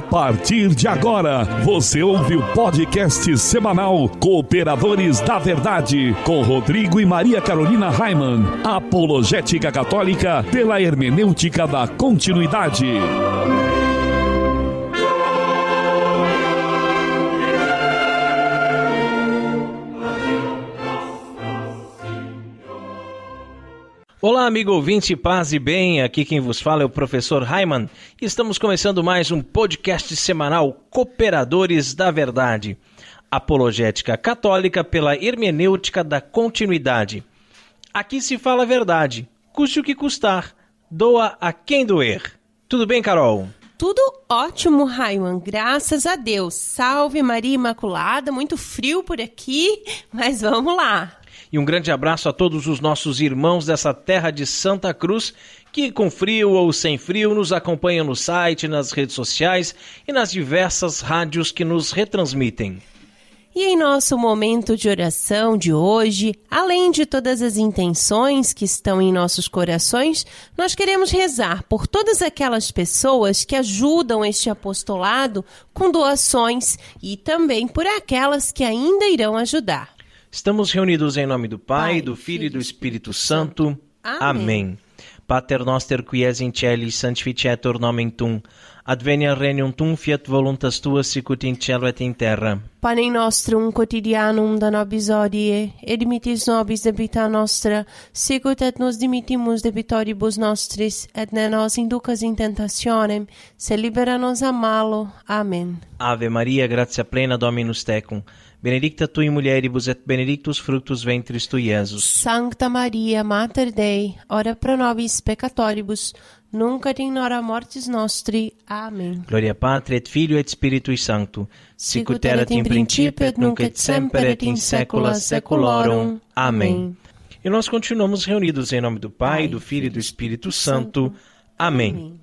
partir de agora, você ouve o podcast semanal Cooperadores da Verdade, com Rodrigo e Maria Carolina Raimann, apologética católica pela hermenêutica da continuidade. Olá, amigo ouvinte, paz e bem, aqui quem vos fala é o professor Raimann e estamos começando mais um podcast semanal Cooperadores da Verdade, apologética católica pela hermenêutica da continuidade. Aqui se fala a verdade, custe o que custar, doa a quem doer. Tudo bem, Carol? Tudo ótimo, Raimann, graças a Deus. Salve Maria Imaculada, muito frio por aqui, mas vamos lá. E um grande abraço a todos os nossos irmãos dessa terra de Santa Cruz, que com frio ou sem frio nos acompanham no site, nas redes sociais e nas diversas rádios que nos retransmitem. E em nosso momento de oração de hoje, além de todas as intenções que estão em nossos corações, nós queremos rezar por todas aquelas pessoas que ajudam este apostolado com doações e também por aquelas que ainda irão ajudar. Estamos reunidos em nome do Pai, do Filho e do Espírito Santo. Amém. Pater noster qui es in celis, sanctificetur nomen tuum. Adveniat regnum tuum, fiat voluntas tua, sicut in cielo et in terra. Panem nostrum quotidianum da nobis hodie, et dimittis nobis debita nostra, sicut et nos dimittimus debitoribus nostris, et ne nos inducas in tentationem, se libera nos a malo. Amen. Ave Maria, gratia plena, Dominus tecum. Benedicta tu in mulieribus et benedictus fructus ventris tui, Iesus. Sancta Maria, Mater Dei, ora pro nobis peccatoribus, nunc et in hora mortis nostri. Amen. Gloria Patri et Filio et Spiritui Sancto, sicut erat in principio et nunc et semper et in saecula saeculorum. Amém. E nós continuamos reunidos em nome do Pai, do Filho e do Espírito Santo. Amém.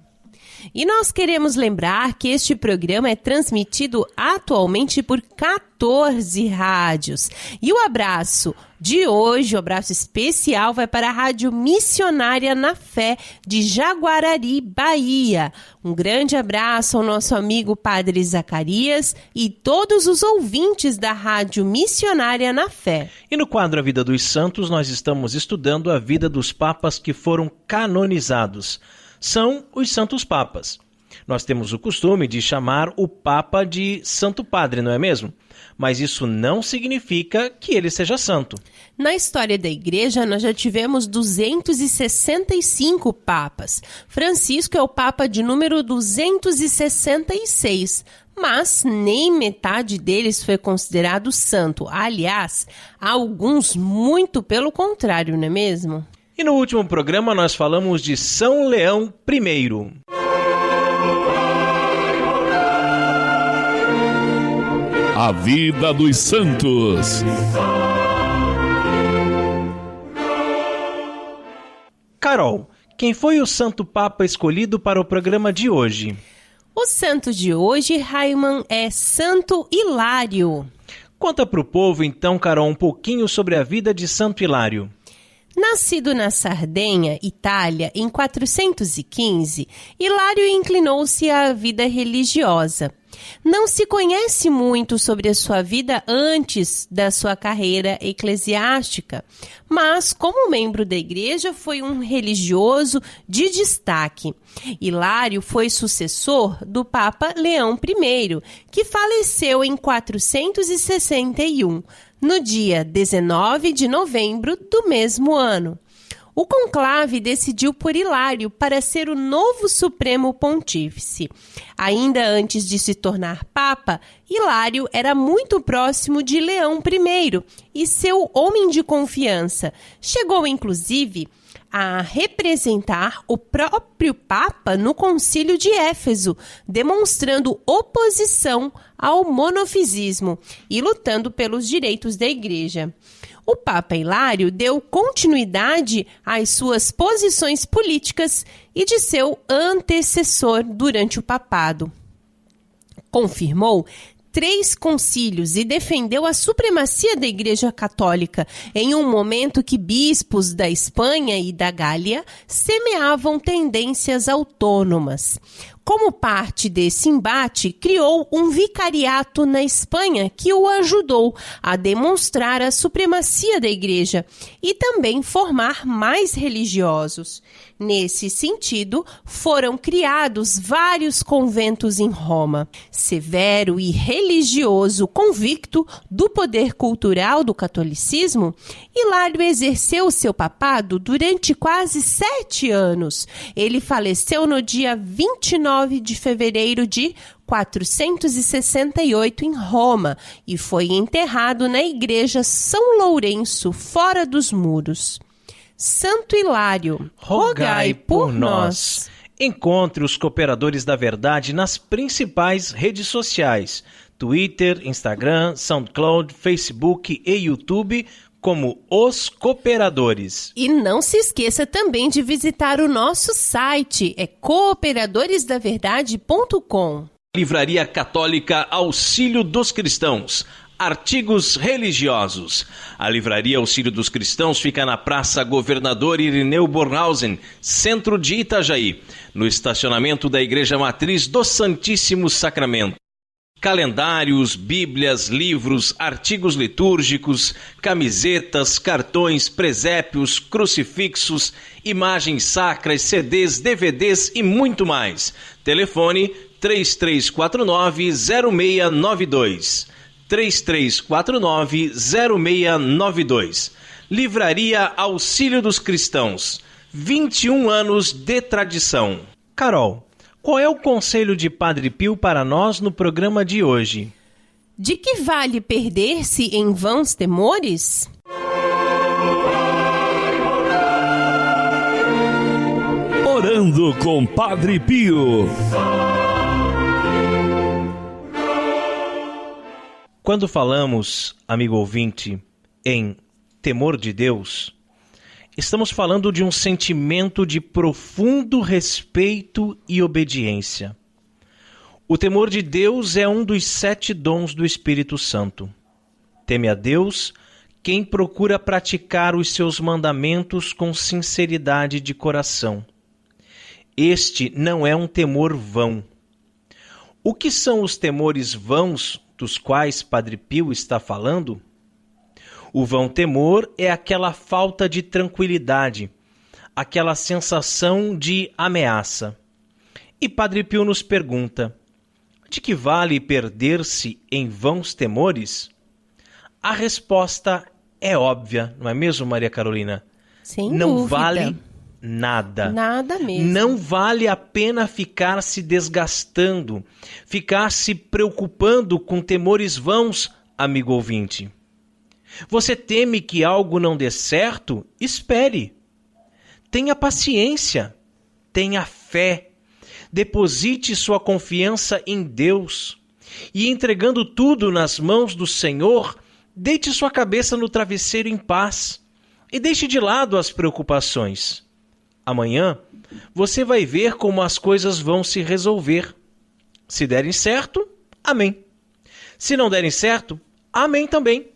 E nós queremos lembrar que este programa é transmitido atualmente por 14 rádios. E o abraço de hoje, o abraço especial, vai para a Rádio Missionária na Fé de Jaguarari, Bahia. Um grande abraço ao nosso amigo Padre Zacarias e todos os ouvintes da Rádio Missionária na Fé. E no quadro A Vida dos Santos, nós estamos estudando a vida dos papas que foram canonizados. São os Santos Papas. Nós temos o costume de chamar o Papa de Santo Padre, não é mesmo? Mas isso não significa que ele seja santo. Na história da Igreja, nós já tivemos 265 papas. Francisco é o Papa de número 266, mas nem metade deles foi considerado santo. Aliás, há alguns muito pelo contrário, não é mesmo? E no último programa nós falamos de São Leão I. A vida dos santos. Carol, quem foi o Santo Papa escolhido para o programa de hoje? O santo de hoje, Raimann, é Santo Hilário. Conta para o povo então, Carol, um pouquinho sobre a vida de Santo Hilário. Nascido na Sardenha, Itália, em 415, Hilário inclinou-se à vida religiosa. Não se conhece muito sobre a sua vida antes da sua carreira eclesiástica, mas como membro da igreja foi um religioso de destaque. Hilário foi sucessor do Papa Leão I, que faleceu em 461, no dia 19 de novembro do mesmo ano. O conclave decidiu por Hilário para ser o novo Supremo Pontífice. Ainda antes de se tornar Papa, Hilário era muito próximo de Leão I e seu homem de confiança. Chegou, inclusive, a representar o próprio Papa no Concílio de Éfeso, demonstrando oposição ao monofisismo e lutando pelos direitos da Igreja. O Papa Hilário deu continuidade às suas posições políticas e de seu antecessor durante o papado. Confirmou 3 concílios e defendeu a supremacia da Igreja Católica em um momento que bispos da Espanha e da Gália semeavam tendências autônomas. Como parte desse embate, criou um vicariato na Espanha que o ajudou a demonstrar a supremacia da Igreja e também formar mais religiosos. Nesse sentido, foram criados vários conventos em Roma. Severo e religioso convicto do poder cultural do catolicismo, Hilário exerceu seu papado durante quase 7 anos. Ele faleceu no dia 29 de fevereiro de 468 em Roma e foi enterrado na Igreja São Lourenço, fora dos muros. Santo Hilário, rogai por nós. Encontre os Cooperadores da Verdade nas principais redes sociais: Twitter, Instagram, SoundCloud, Facebook e YouTube, como Os Cooperadores. E não se esqueça também de visitar o nosso site, cooperadoresdaverdade.com. Livraria Católica Auxílio dos Cristãos. Artigos religiosos. A Livraria Auxílio dos Cristãos fica na Praça Governador Irineu Bornhausen, centro de Itajaí, no estacionamento da Igreja Matriz do Santíssimo Sacramento. Calendários, bíblias, livros, artigos litúrgicos, camisetas, cartões, presépios, crucifixos, imagens sacras, CDs, DVDs e muito mais. Telefone 3349-0692. 3349-0692. Livraria Auxílio dos Cristãos. 21 anos de tradição. Carol, qual é o conselho de Padre Pio para nós no programa de hoje? De que vale perder-se em vãos temores? Orando com Padre Pio. Quando falamos, amigo ouvinte, em temor de Deus, estamos falando de um sentimento de profundo respeito e obediência. O temor de Deus é um dos 7 dons do Espírito Santo. Teme a Deus quem procura praticar os seus mandamentos com sinceridade de coração. Este não é um temor vão. O que são os temores vãos dos quais Padre Pio está falando? O vão temor é aquela falta de tranquilidade, aquela sensação de ameaça. E Padre Pio nos pergunta: de que vale perder-se em vãos temores? A resposta é óbvia, não é mesmo, Maria Carolina? Sem não dúvida. Vale nada. Nada mesmo. Não vale a pena ficar se desgastando, ficar se preocupando com temores vãos, amigo ouvinte. Você teme que algo não dê certo? Espere. Tenha paciência. Tenha fé. Deposite sua confiança em Deus. E entregando tudo nas mãos do Senhor, deite sua cabeça no travesseiro em paz. E deixe de lado as preocupações. Amanhã, você vai ver como as coisas vão se resolver. Se derem certo, amém. Se não derem certo, amém também.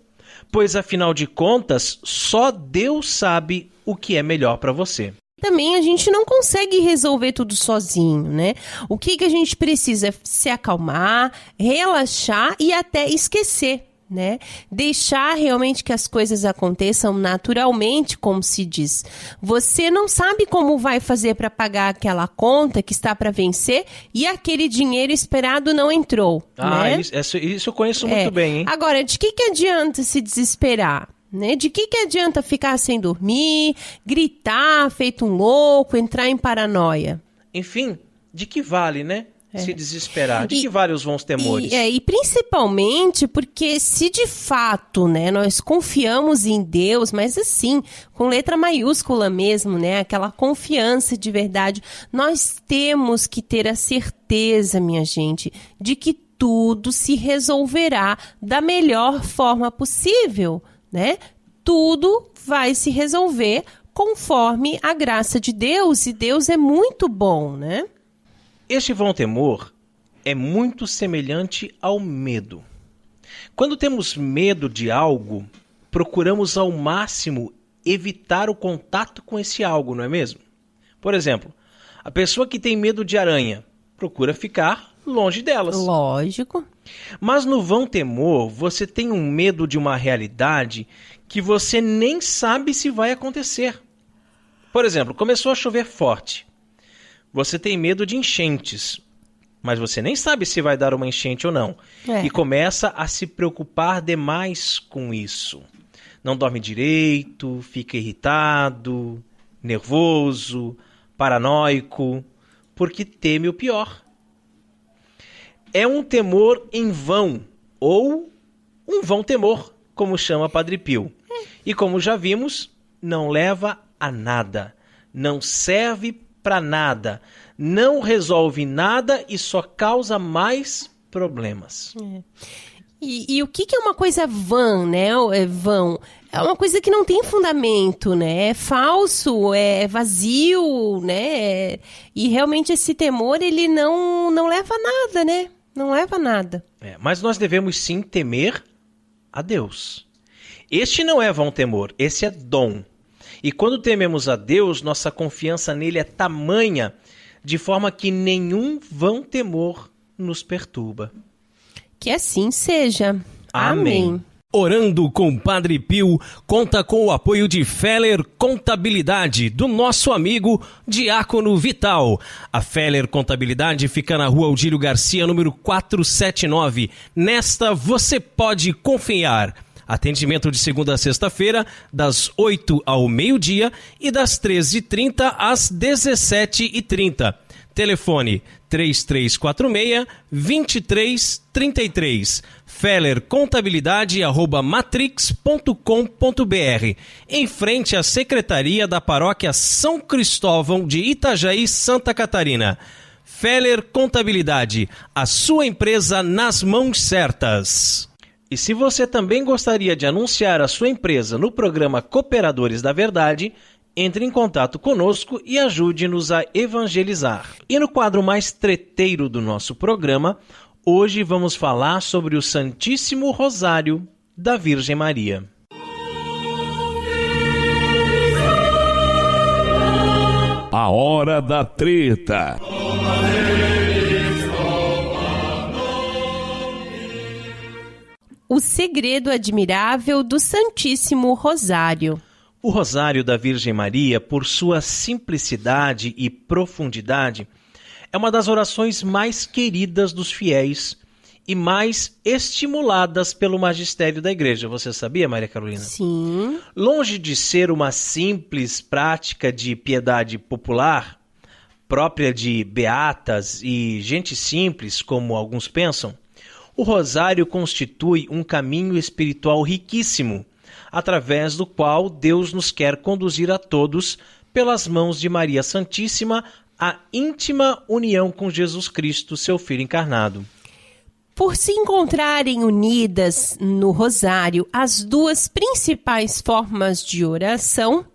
Pois, afinal de contas, só Deus sabe o que é melhor para você. Também a gente não consegue resolver tudo sozinho, né? O que a gente precisa é se acalmar, relaxar e até esquecer, né? Deixar realmente que as coisas aconteçam naturalmente, como se diz. Você não sabe como vai fazer para pagar aquela conta que está para vencer e aquele dinheiro esperado não entrou, né? Isso eu conheço muito bem, hein? Agora, de que adianta se desesperar? Né? De que adianta ficar sem dormir, gritar, feito um louco, entrar em paranoia? Enfim, de que vale, né? Se desesperar. De que vale os bons temores? E principalmente porque se de fato, né, nós confiamos em Deus, mas assim, com letra maiúscula mesmo, né, aquela confiança de verdade, nós temos que ter a certeza, minha gente, de que tudo se resolverá da melhor forma possível, né? Tudo vai se resolver conforme a graça de Deus, e Deus é muito bom, né? Este bom temor é muito semelhante ao medo. Quando temos medo de algo, procuramos ao máximo evitar o contato com esse algo, não é mesmo? Por exemplo, a pessoa que tem medo de aranha, procura ficar longe delas. Lógico. Mas no vão temor, você tem um medo de uma realidade que você nem sabe se vai acontecer. Por exemplo, começou a chover forte. Você tem medo de enchentes, mas você nem sabe se vai dar uma enchente ou não. E começa a se preocupar demais com isso. Não dorme direito, fica irritado, nervoso, paranoico, porque teme o pior. É um temor em vão, ou um vão temor, como chama Padre Pio. E como já vimos, não leva a nada, não serve para nada, não resolve nada e só causa mais problemas. E o que é uma coisa vã, né? É vão. É uma coisa que não tem fundamento, né? É falso, é vazio, né? E realmente esse temor, ele não leva a nada, né? Não leva a nada. Mas nós devemos sim temer a Deus. Este não é vão temor, esse é dom. E quando tememos a Deus, nossa confiança nele é tamanha, de forma que nenhum vão temor nos perturba. Que assim seja. Amém. Orando com Padre Pio conta com o apoio de Feller Contabilidade, do nosso amigo Diácono Vital. A Feller Contabilidade fica na rua Aldílio Garcia, número 479. Nesta você pode confiar. Atendimento de segunda a sexta-feira, das 8 ao meio-dia e das 13h30 às 17h30. Telefone 3346-2333. fellercontabilidade@matrix.com.br. Em frente à Secretaria da Paróquia São Cristóvão de Itajaí, Santa Catarina. Feller Contabilidade, a sua empresa nas mãos certas. E se você também gostaria de anunciar a sua empresa no programa Cooperadores da Verdade, entre em contato conosco e ajude-nos a evangelizar. E no quadro mais treteiro do nosso programa, hoje vamos falar sobre o Santíssimo Rosário da Virgem Maria. A hora da treta. O segredo admirável do Santíssimo Rosário. O Rosário da Virgem Maria, por sua simplicidade e profundidade, é uma das orações mais queridas dos fiéis e mais estimuladas pelo magistério da Igreja. Você sabia, Maria Carolina? Sim. Longe de ser uma simples prática de piedade popular, própria de beatas e gente simples, como alguns pensam, o Rosário constitui um caminho espiritual riquíssimo, através do qual Deus nos quer conduzir a todos, pelas mãos de Maria Santíssima, à íntima união com Jesus Cristo, seu Filho encarnado. Por se encontrarem unidas no Rosário as duas principais formas de oração,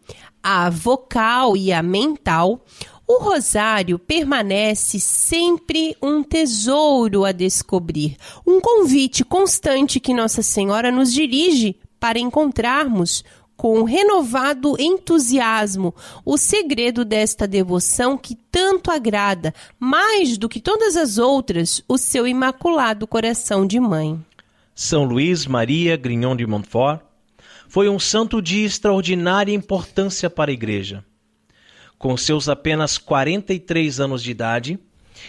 a vocal e a mental, o Rosário permanece sempre um tesouro a descobrir, um convite constante que Nossa Senhora nos dirige para encontrarmos com renovado entusiasmo o segredo desta devoção que tanto agrada, mais do que todas as outras, o seu imaculado coração de mãe. São Luís Maria Grignon de Montfort foi um santo de extraordinária importância para a Igreja. Com seus apenas 43 anos de idade,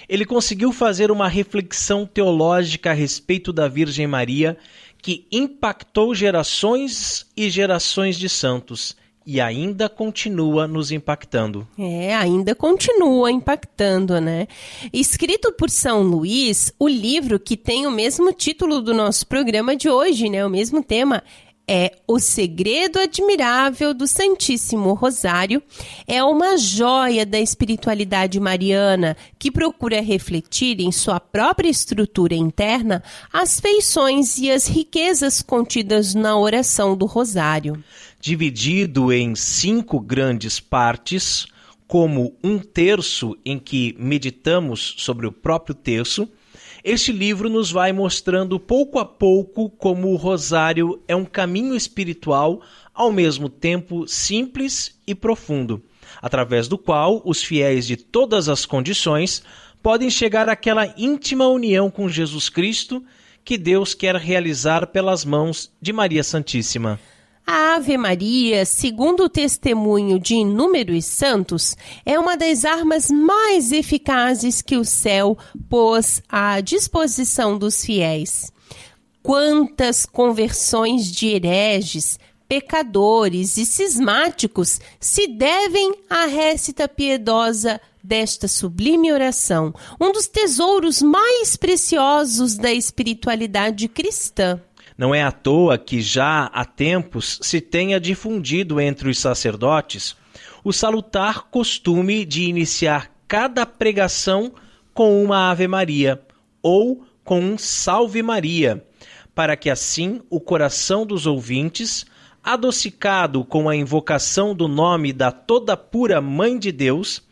ele conseguiu fazer uma reflexão teológica a respeito da Virgem Maria que impactou gerações e gerações de santos e ainda continua nos impactando. Ainda continua impactando, né? Escrito por São Luís, o livro que tem o mesmo título do nosso programa de hoje, né? O mesmo tema, é O Segredo Admirável do Santíssimo Rosário. É uma joia da espiritualidade mariana que procura refletir em sua própria estrutura interna as feições e as riquezas contidas na oração do Rosário. Dividido em 5 grandes partes, como um terço em que meditamos sobre o próprio terço, este livro nos vai mostrando pouco a pouco como o Rosário é um caminho espiritual, ao mesmo tempo simples e profundo, através do qual os fiéis de todas as condições podem chegar àquela íntima união com Jesus Cristo que Deus quer realizar pelas mãos de Maria Santíssima. A Ave Maria, segundo o testemunho de inúmeros santos, é uma das armas mais eficazes que o céu pôs à disposição dos fiéis. Quantas conversões de hereges, pecadores e cismáticos se devem à récita piedosa desta sublime oração, um dos tesouros mais preciosos da espiritualidade cristã. Não é à toa que já há tempos se tenha difundido entre os sacerdotes o salutar costume de iniciar cada pregação com uma Ave Maria ou com um Salve Maria, para que assim o coração dos ouvintes, adocicado com a invocação do nome da toda pura Mãe de Deus,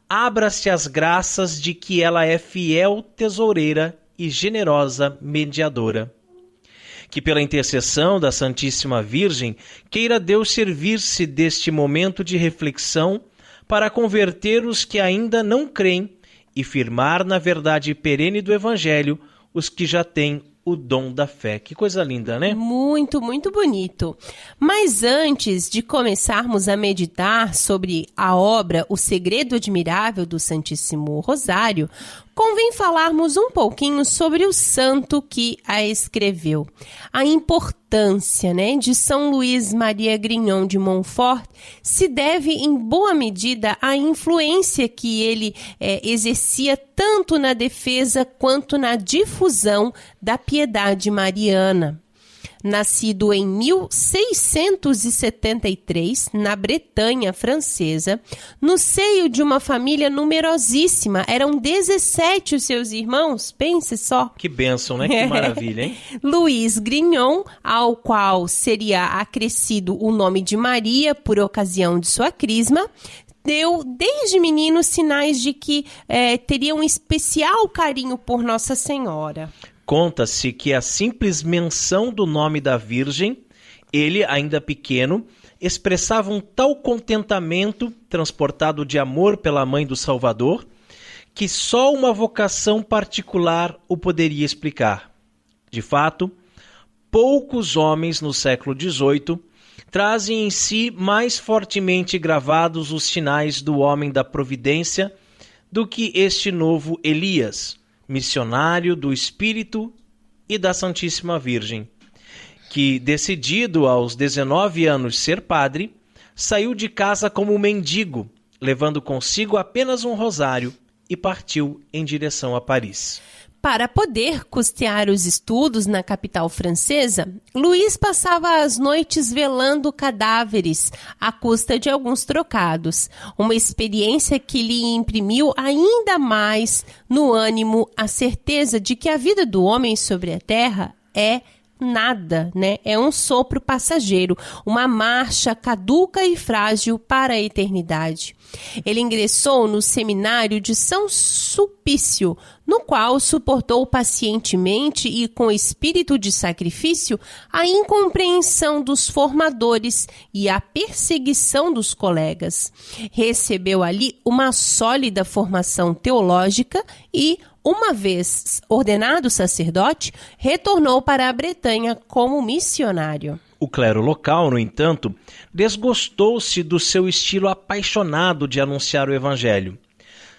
abra-se às graças de que ela é fiel tesoureira e generosa mediadora. Que pela intercessão da Santíssima Virgem, queira Deus servir-se deste momento de reflexão para converter os que ainda não creem e firmar na verdade perene do Evangelho os que já têm o dom da fé. Que coisa linda, né? Muito, muito bonito. Mas antes de começarmos a meditar sobre a obra O Segredo Admirável do Santíssimo Rosário, convém falarmos um pouquinho sobre o santo que a escreveu. A importância, de São Luís Maria Grignon de Montfort se deve em boa medida à influência que ele exercia tanto na defesa quanto na difusão da piedade mariana. Nascido em 1673, na Bretanha francesa, no seio de uma família numerosíssima, eram 17 os seus irmãos, pense só. Que bênção, né? Que maravilha, hein? Luís Grignon, ao qual seria acrescido o nome de Maria por ocasião de sua crisma, deu desde menino sinais de que teria um especial carinho por Nossa Senhora. Conta-se que a simples menção do nome da Virgem, ele, ainda pequeno, expressava um tal contentamento, transportado de amor pela Mãe do Salvador, que só uma vocação particular o poderia explicar. De fato, poucos homens no século XVIII trazem em si mais fortemente gravados os sinais do homem da providência do que este novo Elias, missionário do Espírito e da Santíssima Virgem, que, decidido aos 19 anos ser padre, saiu de casa como mendigo, levando consigo apenas um rosário, e partiu em direção a Paris. Para poder custear os estudos na capital francesa, Luís passava as noites velando cadáveres à custa de alguns trocados, uma experiência que lhe imprimiu ainda mais no ânimo a certeza de que a vida do homem sobre a terra é nada, É um sopro passageiro, uma marcha caduca e frágil para a eternidade. Ele ingressou no seminário de São Sulpício, no qual suportou pacientemente e com espírito de sacrifício a incompreensão dos formadores e a perseguição dos colegas. Recebeu ali uma sólida formação teológica e, uma vez ordenado sacerdote, retornou para a Bretanha como missionário. O clero local, no entanto, desgostou-se do seu estilo apaixonado de anunciar o Evangelho.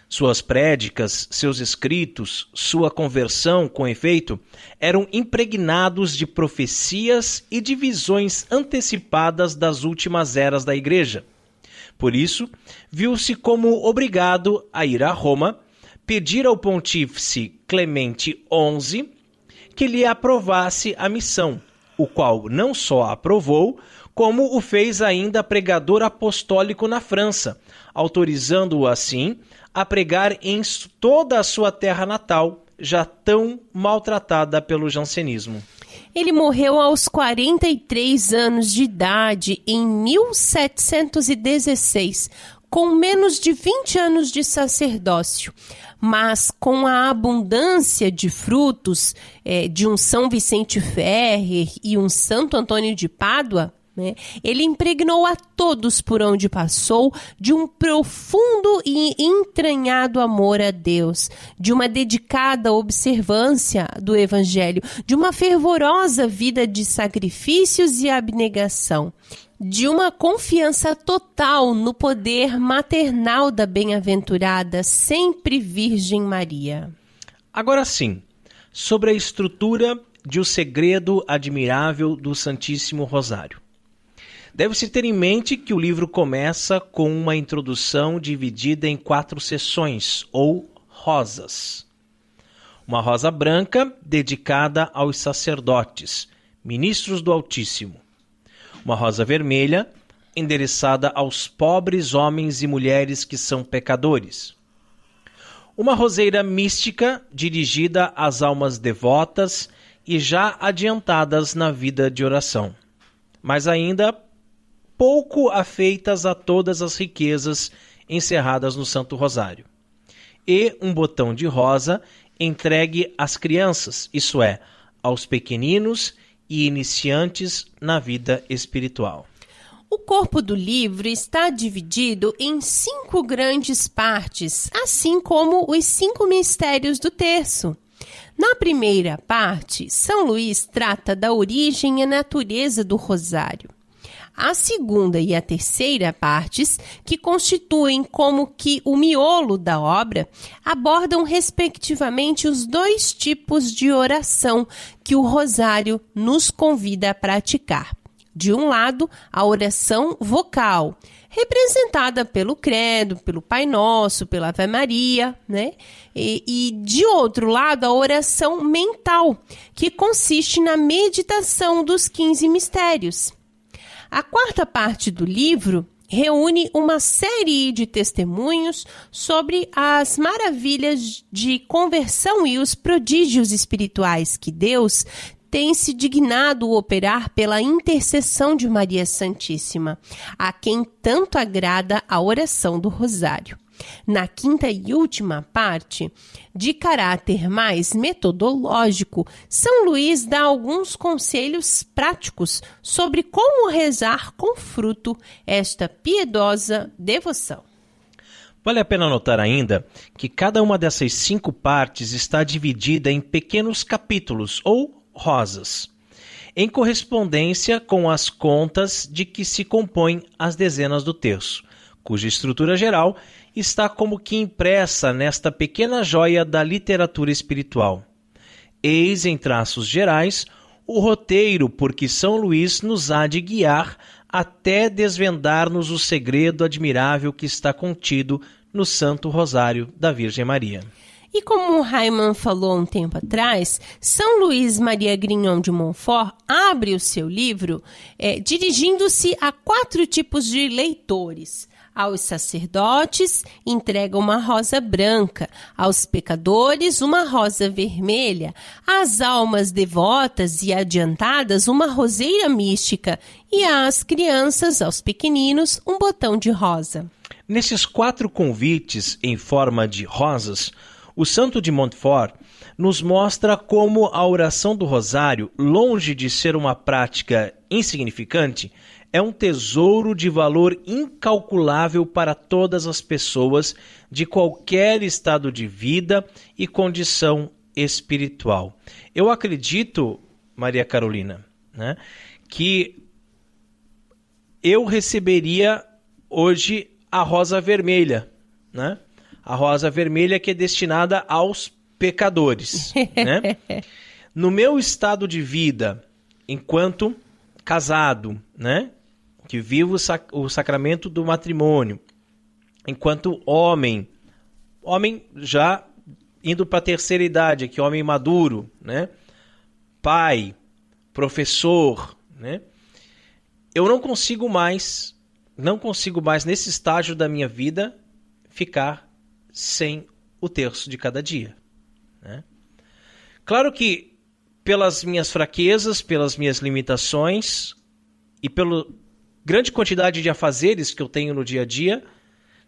Suas prédicas, seus escritos, sua conversão, com efeito, eram impregnados de profecias e de visões antecipadas das últimas eras da Igreja. Por isso, viu-se como obrigado a ir a Roma, pedir ao pontífice Clemente XI que lhe aprovasse a missão, o qual não só aprovou, como o fez ainda pregador apostólico na França, autorizando-o assim a pregar em toda a sua terra natal, já tão maltratada pelo jansenismo. Ele morreu aos 43 anos de idade em 1716, com menos de 20 anos de sacerdócio, mas com a abundância de frutos de um São Vicente Ferrer e um Santo Antônio de Pádua, né? Ele impregnou a todos por onde passou de um profundo e entranhado amor a Deus, de uma dedicada observância do Evangelho, de uma fervorosa vida de sacrifícios e abnegação, de uma confiança total no poder maternal da bem-aventurada, sempre Virgem Maria. Agora sim, sobre a estrutura de O Segredo Admirável do Santíssimo Rosário. Deve-se ter em mente que o livro começa com uma introdução dividida em 4 seções, ou rosas. Uma rosa branca dedicada aos sacerdotes, ministros do Altíssimo. Uma rosa vermelha endereçada aos pobres homens e mulheres que são pecadores. Uma roseira mística dirigida às almas devotas e já adiantadas na vida de oração, mas ainda pouco afeitas a todas as riquezas encerradas no Santo Rosário. E um botão de rosa entregue às crianças, isto é, aos pequeninos e iniciantes na vida espiritual. O corpo do livro está dividido em 5 grandes partes, assim como os 5 mistérios do terço. Na primeira parte, São Luís trata da origem e a natureza do rosário. A segunda e a terceira partes, que constituem como que o miolo da obra, abordam respectivamente os 2 tipos de oração que o rosário nos convida a praticar. De um lado, a oração vocal, representada pelo Credo, pelo Pai Nosso, pela Ave Maria, né? E de outro lado, a oração mental, que consiste na meditação dos 15 mistérios. A quarta parte do livro reúne uma série de testemunhos sobre as maravilhas de conversão e os prodígios espirituais que Deus tem se dignado operar pela intercessão de Maria Santíssima, a quem tanto agrada a oração do Rosário. Na quinta e última parte, de caráter mais metodológico, São Luís dá alguns conselhos práticos sobre como rezar com fruto esta piedosa devoção. Vale a pena notar ainda que cada uma dessas 5 partes está dividida em pequenos capítulos ou rosas, em correspondência com as contas de que se compõem as dezenas do terço, cuja estrutura geral está como que impressa nesta pequena joia da literatura espiritual. Eis, em traços gerais, o roteiro por que São Luís nos há de guiar até desvendar-nos o segredo admirável que está contido no Santo Rosário da Virgem Maria. E como o Raimann falou um tempo atrás, São Luís Maria Grignon de Montfort abre o seu livro dirigindo-se a 4 tipos de leitores. Aos sacerdotes, entrega uma rosa branca, aos pecadores, uma rosa vermelha, às almas devotas e adiantadas, uma roseira mística, e às crianças, aos pequeninos, um botão de rosa. Nesses 4 convites em forma de rosas, o Santo de Montfort nos mostra como a oração do Rosário, longe de ser uma prática insignificante, é um tesouro de valor incalculável para todas as pessoas de qualquer estado de vida e condição espiritual. Eu acredito, Maria Carolina, né, que eu receberia hoje a rosa vermelha, né? A rosa vermelha que é destinada aos pecadores, né? No meu estado de vida, enquanto casado, né, que vivo o sacramento do matrimônio, enquanto homem já indo para a terceira idade, aqui homem maduro, né, pai, professor, né, eu não consigo mais nesse estágio da minha vida ficar sem o terço de cada dia, né? Claro que pelas minhas fraquezas, pelas minhas limitações e pela grande quantidade de afazeres que eu tenho no dia a dia,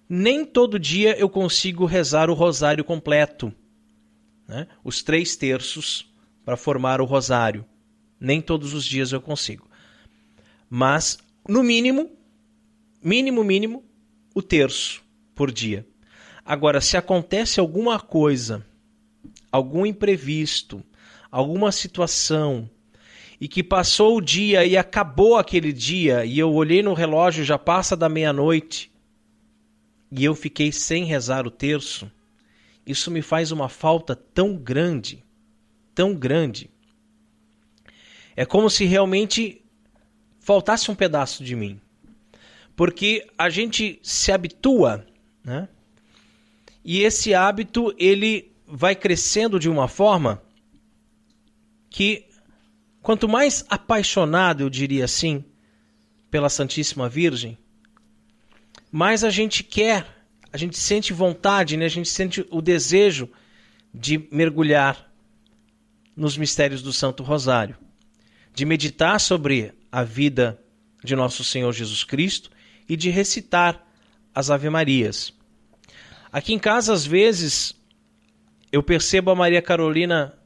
nem todo dia eu consigo rezar o rosário completo, né? Os 3 terços para formar o rosário. Nem todos os dias eu consigo. Mas, no mínimo, o terço por dia. Agora, se acontece alguma coisa, algum imprevisto, alguma situação, e que passou o dia e acabou aquele dia, e eu olhei no relógio, já passa da meia-noite, e eu fiquei sem rezar o terço, isso me faz uma falta tão grande, tão grande. É como se realmente faltasse um pedaço de mim. Porque a gente se habitua, né? E esse hábito, ele vai crescendo de uma forma que, quanto mais apaixonado, eu diria assim, pela Santíssima Virgem, mais a gente quer, a gente sente vontade, né? A gente sente o desejo de mergulhar nos mistérios do Santo Rosário, de meditar sobre a vida de nosso Senhor Jesus Cristo e de recitar as Ave-Marias. Aqui em casa, às vezes, eu percebo a Maria Carolina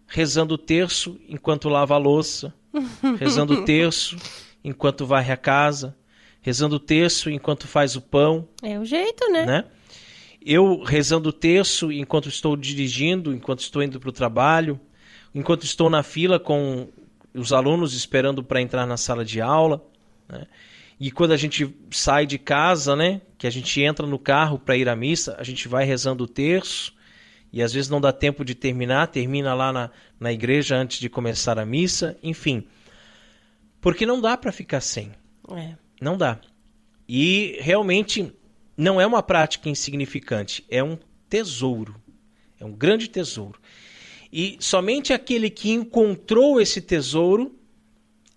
rezando o terço enquanto lava a louça, rezando o terço enquanto varre a casa, rezando o terço enquanto faz o pão. É o jeito, né? Eu rezando o terço enquanto estou dirigindo, enquanto estou indo para o trabalho, enquanto estou na fila com os alunos esperando para entrar na sala de aula, né? E quando a gente sai de casa, né, que a gente entra no carro para ir à missa, a gente vai rezando o terço, e às vezes não dá tempo de termina lá na igreja antes de começar a missa, enfim. Porque não dá para ficar sem. Não dá. E realmente não é uma prática insignificante, é um tesouro, é um grande tesouro. E somente aquele que encontrou esse tesouro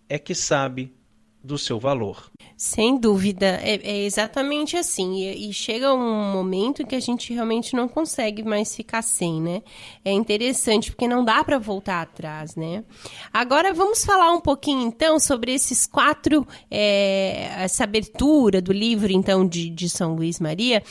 é que sabe do seu valor. Sem dúvida, é exatamente assim. E chega um momento que a gente realmente não consegue mais ficar sem, né? É interessante, porque não dá para voltar atrás, né? Agora vamos falar um pouquinho, então, sobre esses 4, essa abertura do livro, então, de São Luís Maria,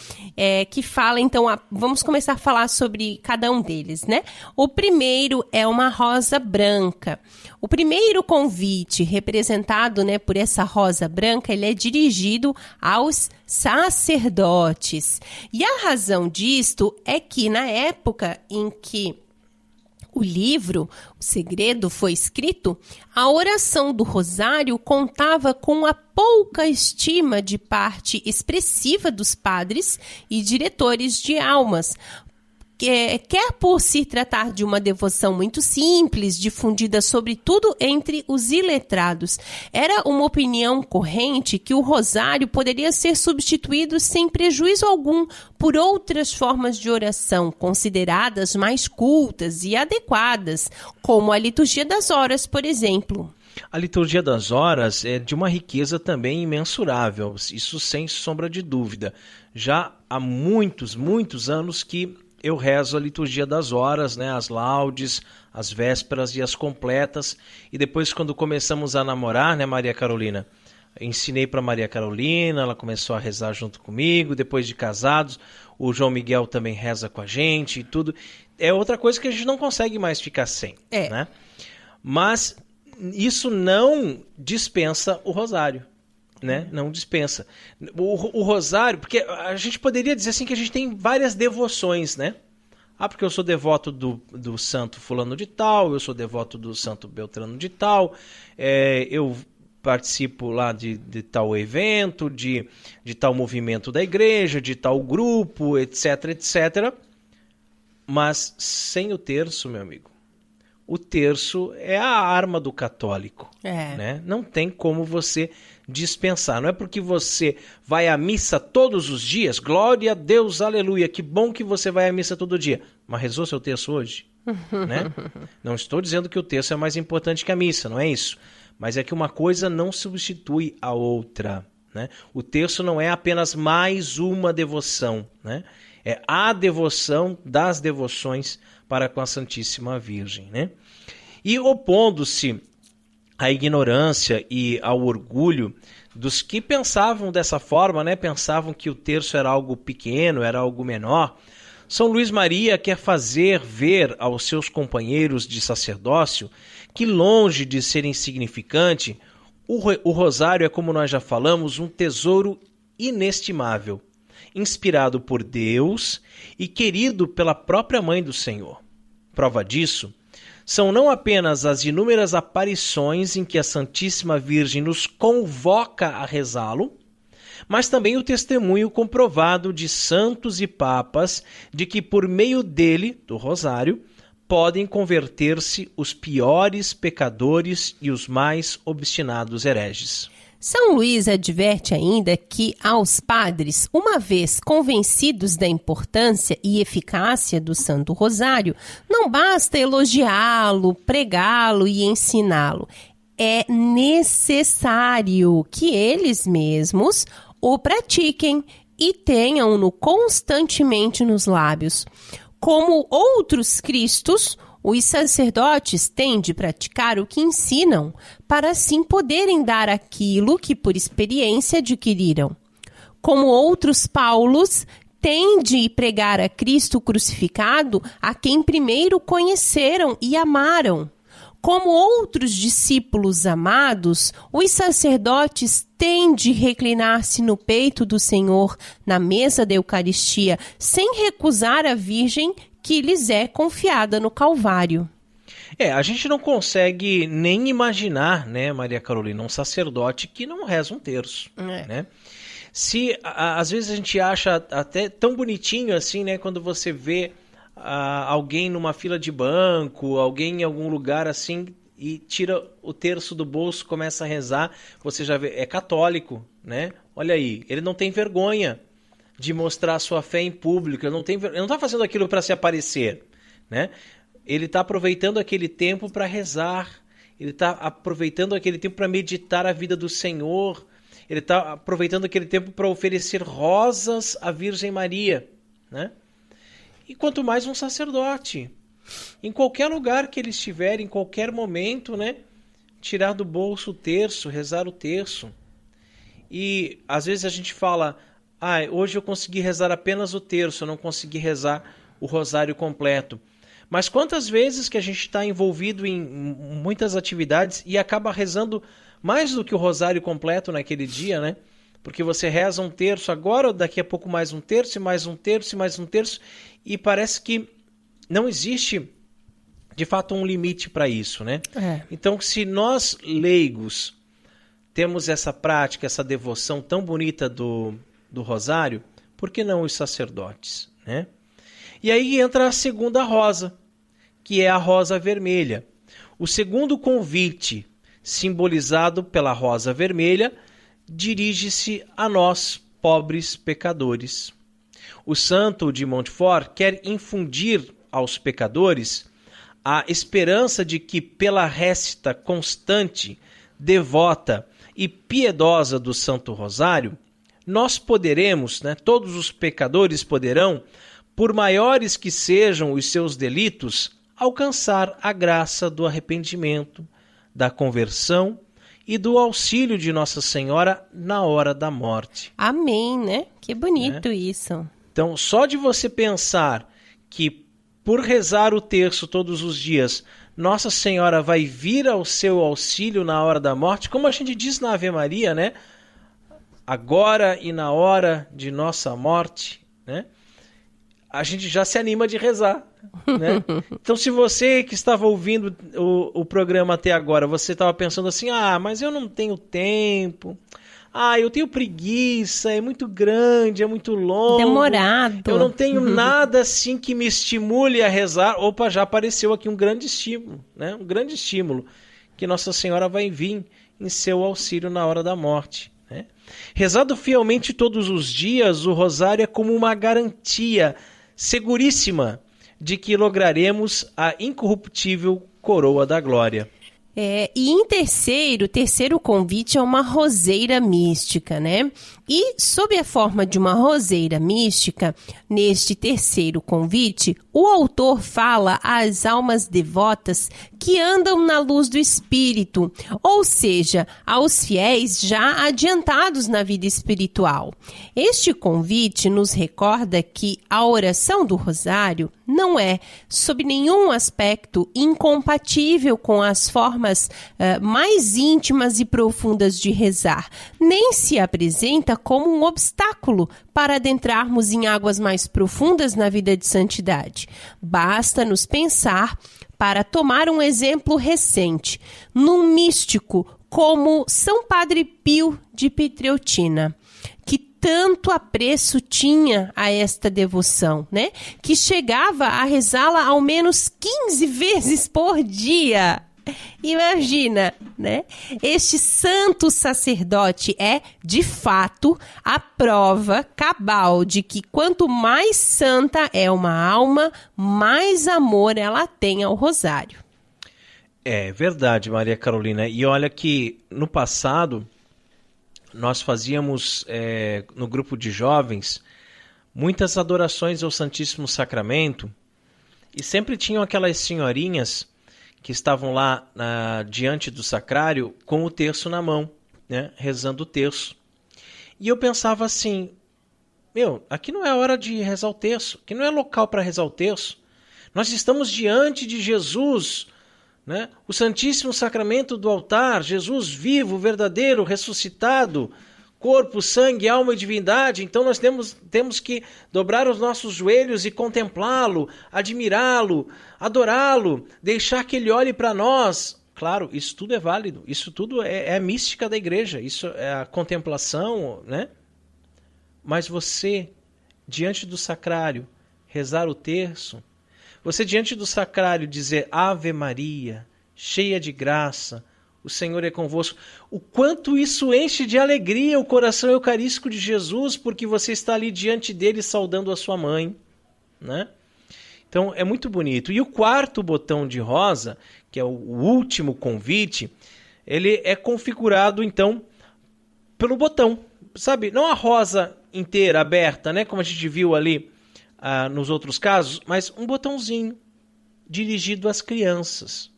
que fala, então, vamos começar a falar sobre cada um deles, né? O primeiro é uma rosa branca. O primeiro convite representado, né, por essa rosa branca, ele é dirigido aos sacerdotes. E a razão disto é que na época em que o livro, O Segredo, foi escrito, a oração do Rosário contava com a pouca estima de parte expressiva dos padres e diretores de almas, quer por se tratar de uma devoção muito simples, difundida sobretudo entre os iletrados. Era uma opinião corrente que o rosário poderia ser substituído sem prejuízo algum por outras formas de oração, consideradas mais cultas e adequadas, como a liturgia das horas, por exemplo. A liturgia das horas é de uma riqueza também imensurável, isso sem sombra de dúvida. Já há muitos anos que eu rezo a liturgia das horas, né? As laudes, as vésperas e as completas. E depois, quando começamos a namorar, né, Maria Carolina? Ensinei para Maria Carolina, ela começou a rezar junto comigo. Depois de casados, o João Miguel também reza com a gente e tudo. É outra coisa que a gente não consegue mais ficar sem, né? Mas isso não dispensa o rosário. Né? Não dispensa. O rosário, porque a gente poderia dizer assim que a gente tem várias devoções, né? Porque eu sou devoto do santo fulano de tal, eu sou devoto do santo Beltrano de tal, eu participo lá de tal evento, de tal movimento da igreja, de tal grupo, etc, etc. Mas sem o terço, meu amigo, o terço é a arma do católico, né? Não tem como você dispensar. Não é porque você vai à missa todos os dias, glória a Deus, aleluia, que bom que você vai à missa todo dia. Mas rezou seu terço hoje? Né? Não estou dizendo que o terço é mais importante que a missa, não é isso. Mas é que uma coisa não substitui a outra, né? O terço não é apenas mais uma devoção, né? É a devoção das devoções para com a Santíssima Virgem, né? E opondo-se à ignorância e ao orgulho dos que pensavam dessa forma, né? Pensavam que o terço era algo pequeno, era algo menor. São Luís Maria quer fazer ver aos seus companheiros de sacerdócio que, longe de ser insignificante, O rosário é, como nós já falamos, um tesouro inestimável, inspirado por Deus e querido pela própria Mãe do Senhor. Prova disso são não apenas as inúmeras aparições em que a Santíssima Virgem nos convoca a rezá-lo, mas também o testemunho comprovado de santos e papas de que por meio dele, do rosário, podem converter-se os piores pecadores e os mais obstinados hereges. São Luís adverte ainda que aos padres, uma vez convencidos da importância e eficácia do Santo Rosário, não basta elogiá-lo, pregá-lo e ensiná-lo. É necessário que eles mesmos o pratiquem e tenham-no constantemente nos lábios. Como outros cristos, os sacerdotes têm de praticar o que ensinam, para assim poderem dar aquilo que por experiência adquiriram. Como outros Paulos, têm de pregar a Cristo crucificado a quem primeiro conheceram e amaram. Como outros discípulos amados, os sacerdotes têm de reclinar-se no peito do Senhor, na mesa da Eucaristia, sem recusar a Virgem que lhes é confiada no Calvário. A gente não consegue nem imaginar, né, Maria Carolina, um sacerdote que não reza um terço, né? Se às vezes a gente acha até tão bonitinho assim, né, quando você vê alguém numa fila de banco, alguém em algum lugar assim e tira o terço do bolso, começa a rezar, você já vê, é católico, né? Olha aí, ele não tem vergonha de mostrar a sua fé em público, ele não está fazendo aquilo para se aparecer, né? Ele está aproveitando aquele tempo para rezar, ele está aproveitando aquele tempo para meditar a vida do Senhor, ele está aproveitando aquele tempo para oferecer rosas à Virgem Maria, né? E quanto mais um sacerdote, em qualquer lugar que ele estiver, em qualquer momento, né? Tirar do bolso o terço, rezar o terço. E às vezes a gente fala, hoje eu consegui rezar apenas o terço, eu não consegui rezar o rosário completo. Mas quantas vezes que a gente está envolvido em muitas atividades e acaba rezando mais do que o rosário completo naquele dia, né? Porque você reza um terço agora, daqui a pouco mais um terço, e mais um terço, e mais um terço, e parece que não existe, de fato, um limite para isso, né? Então, se nós, leigos, temos essa prática, essa devoção tão bonita do rosário, por que não os sacerdotes, né? E aí entra a segunda rosa, que é a rosa vermelha. O segundo convite, simbolizado pela rosa vermelha, dirige-se a nós, pobres pecadores. O santo de Montfort quer infundir aos pecadores a esperança de que, pela récita constante, devota e piedosa do Santo Rosário, nós poderemos, né, todos os pecadores poderão, por maiores que sejam os seus delitos, alcançar a graça do arrependimento, da conversão e do auxílio de Nossa Senhora na hora da morte. Amém, né? Que bonito isso. Então, só de você pensar que por rezar o terço todos os dias, Nossa Senhora vai vir ao seu auxílio na hora da morte, como a gente diz na Ave Maria, né? Agora e na hora de nossa morte, né? A gente já se anima de rezar, né? Então, se você que estava ouvindo o programa até agora, você estava pensando assim, mas eu não tenho tempo, eu tenho preguiça, é muito grande, é muito longo. Demorado. Eu não tenho nada assim que me estimule a rezar. Opa, já apareceu aqui um grande estímulo, né? Um grande estímulo, que Nossa Senhora vai vir em seu auxílio na hora da morte, né? Rezado fielmente todos os dias, o rosário é como uma garantia seguríssima de que lograremos a incorruptível coroa da glória. E em terceiro convite é uma roseira mística, né? E sob a forma de uma roseira mística, neste terceiro convite, o autor autor fala às almas devotas que andam na luz do Espírito, ou seja, aos fiéis já adiantados na vida espiritual. Este convite nos recorda que a oração do Rosário não é, sob nenhum aspecto, incompatível com as formas mais íntimas e profundas de rezar, nem se apresenta como um obstáculo para adentrarmos em águas mais profundas na vida de santidade. Basta-nos pensar, para tomar um exemplo recente, num místico como São Padre Pio de Pietrelcina, que tanto apreço tinha a esta devoção, né? Que chegava a rezá-la ao menos 15 vezes por dia. Imagina, né? Este santo sacerdote é, de fato, a prova cabal de que quanto mais santa é uma alma, mais amor ela tem ao rosário. É verdade, Maria Carolina. E olha que no passado nós fazíamos no grupo de jovens muitas adorações ao Santíssimo Sacramento e sempre tinham aquelas senhorinhas que estavam lá diante do sacrário com o terço na mão, né, rezando o terço. E eu pensava assim, aqui não é hora de rezar o terço, aqui não é local para rezar o terço. Nós estamos diante de Jesus, né, o Santíssimo Sacramento do altar, Jesus vivo, verdadeiro, ressuscitado, corpo, sangue, alma e divindade. Então nós temos que dobrar os nossos joelhos e contemplá-lo, admirá-lo, adorá-lo, deixar que ele olhe para nós. Claro, isso tudo é válido, isso tudo é a mística da igreja, isso é a contemplação, né? Mas você, diante do sacrário, rezar o terço, você diante do sacrário dizer Ave Maria, cheia de graça, o Senhor é convosco. O quanto isso enche de alegria o coração eucarístico de Jesus, porque você está ali diante dele saudando a sua mãe, né? Então é muito bonito. E o quarto botão de rosa, que é o último convite, ele é configurado então pelo botão, sabe? Não a rosa inteira aberta, né? Como a gente viu ali nos outros casos, mas um botãozinho dirigido às crianças.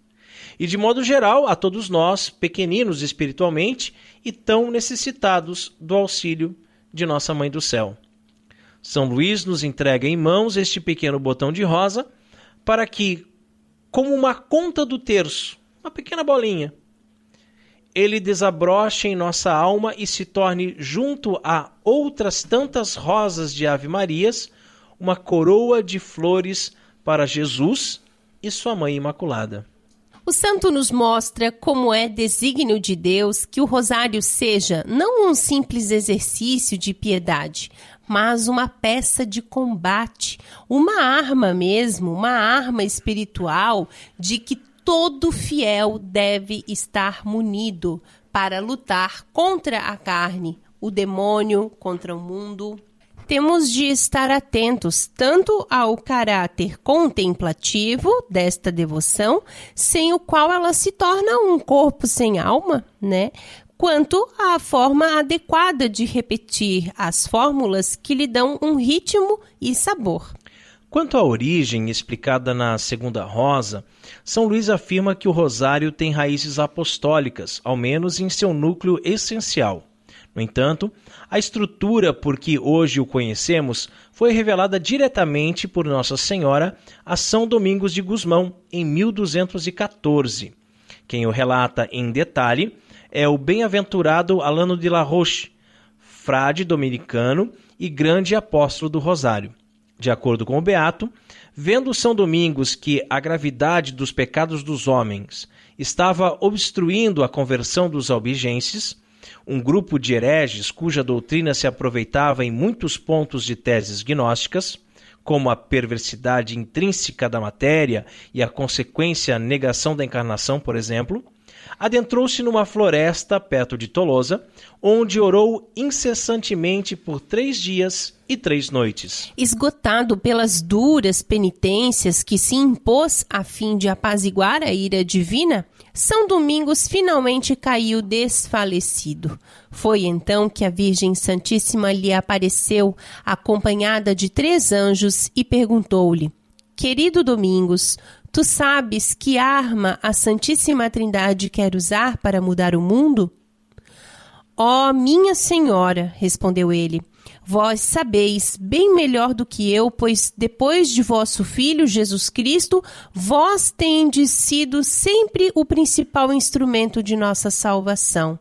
E de modo geral, a todos nós, pequeninos espiritualmente e tão necessitados do auxílio de nossa Mãe do Céu. São Luís nos entrega em mãos este pequeno botão de rosa para que, como uma conta do terço, uma pequena bolinha, ele desabroche em nossa alma e se torne, junto a outras tantas rosas de Ave Marias, uma coroa de flores para Jesus e sua Mãe Imaculada. O santo nos mostra como é desígnio de Deus que o rosário seja não um simples exercício de piedade, mas uma peça de combate, uma arma mesmo, uma arma espiritual de que todo fiel deve estar munido para lutar contra a carne, o demônio, contra o mundo. Temos de estar atentos tanto ao caráter contemplativo desta devoção, sem o qual ela se torna um corpo sem alma, né? Quanto à forma adequada de repetir as fórmulas que lhe dão um ritmo e sabor. Quanto à origem explicada na segunda rosa, São Luís afirma que o rosário tem raízes apostólicas, ao menos em seu núcleo essencial. No entanto, a estrutura por que hoje o conhecemos foi revelada diretamente por Nossa Senhora a São Domingos de Gusmão, em 1214. Quem o relata em detalhe é o bem-aventurado Alano de la Roche, frade dominicano e grande apóstolo do Rosário. De acordo com o beato, vendo São Domingos que a gravidade dos pecados dos homens estava obstruindo a conversão dos albigenses, um grupo de hereges cuja doutrina se aproveitava em muitos pontos de teses gnósticas, como a perversidade intrínseca da matéria e a consequência negação da encarnação, por exemplo, adentrou-se numa floresta perto de Tolosa, onde orou incessantemente por 3 dias e 3 noites. Esgotado pelas duras penitências que se impôs a fim de apaziguar a ira divina, São Domingos finalmente caiu desfalecido. Foi então que a Virgem Santíssima lhe apareceu, acompanhada de 3 anjos, e perguntou-lhe: Querido Domingos, tu sabes que arma a Santíssima Trindade quer usar para mudar o mundo? Ó, minha senhora, respondeu ele, vós sabeis bem melhor do que eu, pois depois de vosso Filho Jesus Cristo, vós tendes sido sempre o principal instrumento de nossa salvação.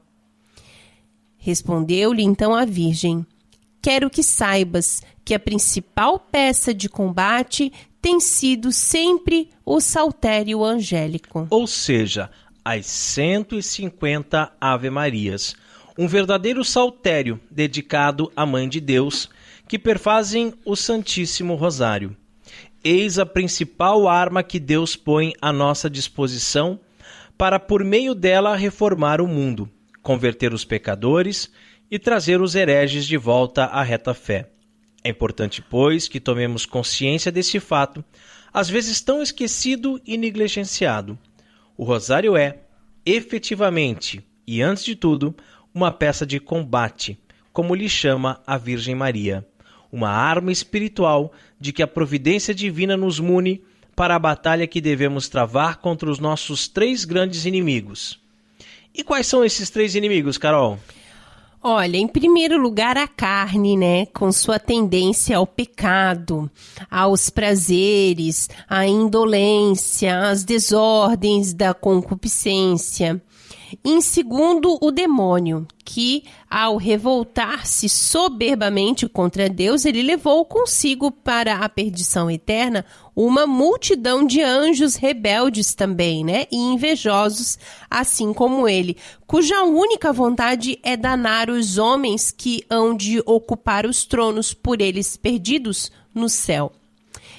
Respondeu-lhe então a Virgem, quero que saibas que a principal peça de combate tem sido sempre o saltério angélico. Ou seja, as 150 Ave-Marias, um verdadeiro saltério dedicado à Mãe de Deus, que perfazem o Santíssimo Rosário. Eis a principal arma que Deus põe à nossa disposição para, por meio dela, reformar o mundo, converter os pecadores e trazer os hereges de volta à reta fé. É importante, pois, que tomemos consciência desse fato, às vezes tão esquecido e negligenciado. O rosário é, efetivamente, e antes de tudo, uma peça de combate, como lhe chama a Virgem Maria, uma arma espiritual de que a providência divina nos mune para a batalha que devemos travar contra os nossos 3 grandes inimigos. E quais são esses 3 inimigos, Carol? Olha, em primeiro lugar, a carne, né? Com sua tendência ao pecado, aos prazeres, à indolência, às desordens da concupiscência. Em segundo, o demônio, que, ao revoltar-se soberbamente contra Deus, ele levou consigo para a perdição eterna uma multidão de anjos rebeldes também, né? E invejosos, assim como ele, cuja única vontade é danar os homens que hão de ocupar os tronos por eles perdidos no céu.